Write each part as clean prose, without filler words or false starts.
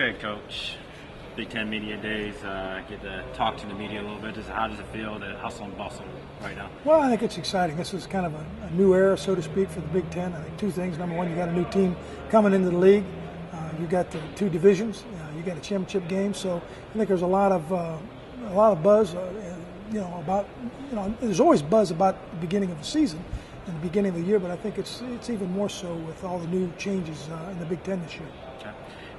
Okay, Coach. Big Ten Media Days. Get to talk to the media a little bit. How does it feel to hustle and bustle right now? Well, I think it's exciting. This is kind of a new era, so to speak, for the Big Ten. I think two things. Number one, you got a new team coming into the league. You got the two divisions. You got a championship game. So I think there's a lot of buzz. There's always buzz about the beginning of the season and the beginning of the year, but I think it's even more so with all the new changes in the Big Ten this year. Okay.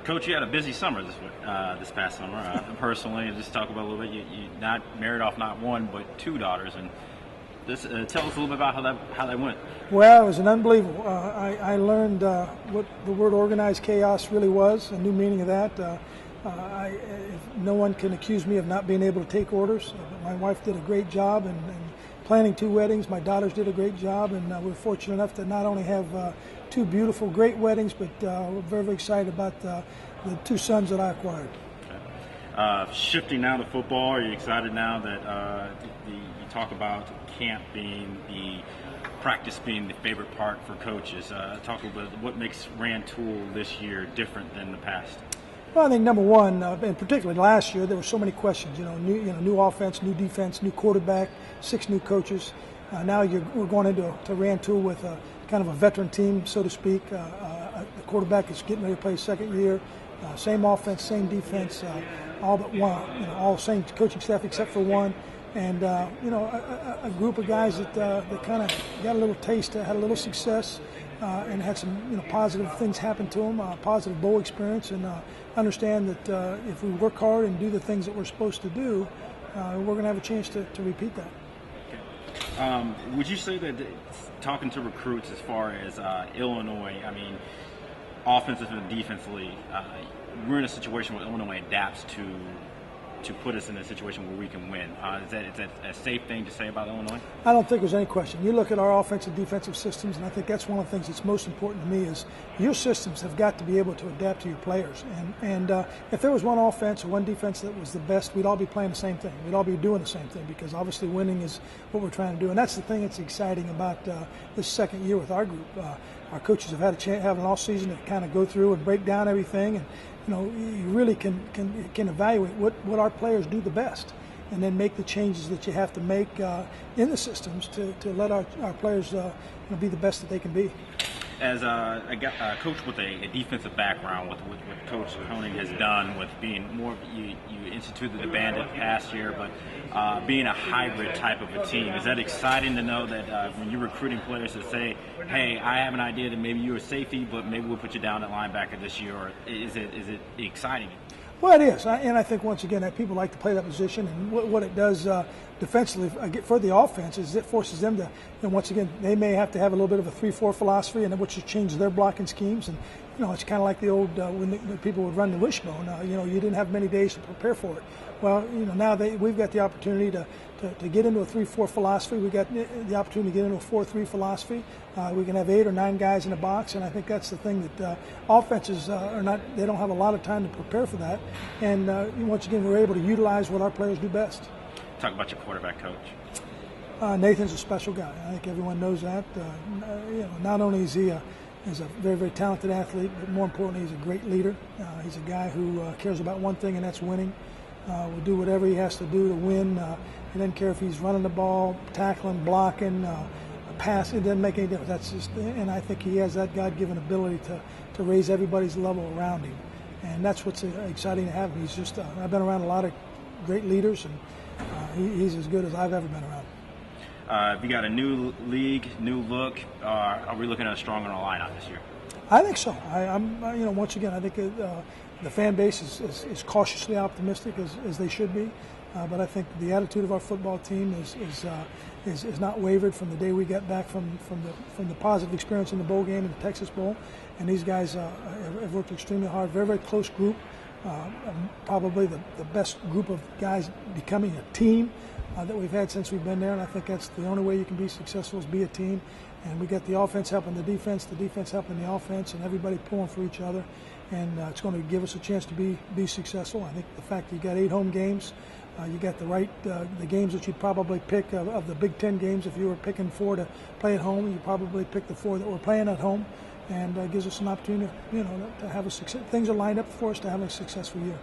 Coach, you had a busy summer this past summer. Personally, just talk about a little bit. You not married off not one but two daughters, and this tell us a little bit about how that went. Well, it was an unbelievable. I learned what the word organized chaos really was, a new meaning of that. No one can accuse me of not being able to take orders. My wife did a great job in planning two weddings. My daughters did a great job, and we're fortunate enough to not only have two beautiful, great weddings, but we're very, very excited about the two sons that I acquired. Okay. Shifting now to football, are you excited now that you talk about camp being practice being the favorite part for coaches? Talk a little bit what makes Rantoul this year different than the past. Well, I think number one, and particularly last year, there were so many questions. New offense, new defense, new quarterback, 6 new coaches. Now we're going into Rantoul with kind of a veteran team, so to speak. The quarterback is getting ready to play his second year. Same offense, same defense, all but one. All same coaching staff except for one. And a group of guys that kind of got a little taste, had a little success, and had some positive things happen to them, positive bowl experience, and understand that if we work hard and do the things that we're supposed to do, we're going to have a chance to repeat that. Okay. Would you say that talking to recruits as far as Illinois, I mean, offensively and defensively, we're in a situation where Illinois adapts to put us in a situation where we can win. Is that a safe thing to say about Illinois? I don't think there's any question. You look at our offensive defensive systems, and I think that's one of the things that's most important to me is your systems have got to be able to adapt to your players. And if there was one offense or one defense that was the best, we'd all be playing the same thing. We'd all be doing the same thing because obviously winning is what we're trying to do. And that's the thing that's exciting about this second year with our group. Our coaches have had a chance, have an off season to kind of go through and break down everything, and you really can evaluate what our players do the best, and then make the changes that you have to make in the systems to let our players be the best that they can be. As a coach with a defensive background, with what Coach Koenig has done with being more, you instituted the bandit past year, but being a hybrid type of a team, is that exciting to know that when you're recruiting players to say, hey, I have an idea that maybe you're a safety, but maybe we'll put you down at linebacker this year, or is it exciting? Well, it is, and I think once again that people like to play that position, and what it does defensively for the offense is it forces them to, once again, they may have to have a little bit of a 3-4 philosophy, and which changes their blocking schemes, and it's kind of like the old when people would run the wishbone. You didn't have many days to prepare for it. Well, now we've got the opportunity to get into a 3-4 philosophy. We've got the opportunity to get into a 4-3 philosophy. We can have 8 or 9 guys in the box, and I think that's the thing that offenses they don't have a lot of time to prepare for that. And once again, we're able to utilize what our players do best. Talk about your quarterback, Coach. Nathan's a special guy. I think everyone knows that. Not only is he a very, very talented athlete, but more importantly, he's a great leader. He's a guy who cares about one thing, and that's winning. Will do whatever he has to do to win. He doesn't care if he's running the ball, tackling, blocking, passing. It doesn't make any difference. That's just, and I think he has that God-given ability to raise everybody's level around him, and that's what's exciting to have him. He's just I've been around a lot of great leaders, and he's as good as I've ever been around. You got a new league, new look. Are we looking at a stronger lineup this year? I think so. I'm once again, I think the fan base is cautiously optimistic as they should be, but I think the attitude of our football team is not wavered from the day we got back from the positive experience in the bowl game in the Texas Bowl, and these guys have worked extremely hard. Very, very close group, probably the best group of guys becoming a team that we've had since we've been there, and I think that's the only way you can be successful is be a team. And we got the offense helping the defense helping the offense, and everybody pulling for each other. And it's going to give us a chance to be successful. I think the fact that you got 8 home games, you got the games that you'd probably pick of the Big Ten games. If you were picking 4 to play at home, you probably pick the 4 that we're playing at home. and gives us an opportunity, to have a success. Things are lined up for us to have a successful year.